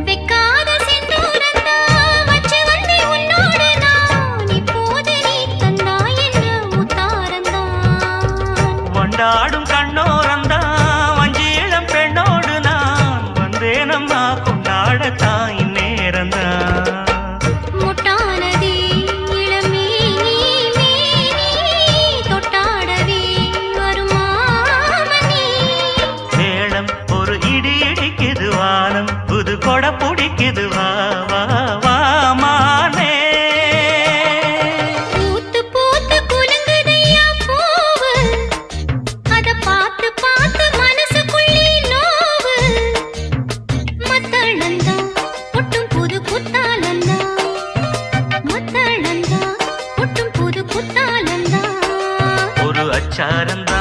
வெக்காத செந்தூரந்தா வச்சு வந்தே உன்னோடு நான் இப்போது நீ தந்தாய் என்ற முத்தாரந்தான் கொண்டாடும் கண்ணோரந்தா வஞ்சி இளம் பெண்ணோடு நான் வந்தேனம்மா கொண்டாடத்தான் இந்நேரந்தான் முட்டானதே இளமேனி மேனி தொட்டாடவே வருமாமணி மேளம் ஒரு இடி இடிக்குது வானம் புது கொடை பிடிக்குது வா வா வா மானே பூத்து பூத்து குலுங்குதையா பூவு அத பார்த்து பார்த்து மனசுக்குள்ளே நோவு மத்தளந்தா ஒட்டும் புது குத்தாலந்தா மத்தளந்தா ஒட்டும் புது குத்தாலந்தா ஒரு அச்சாரந்தா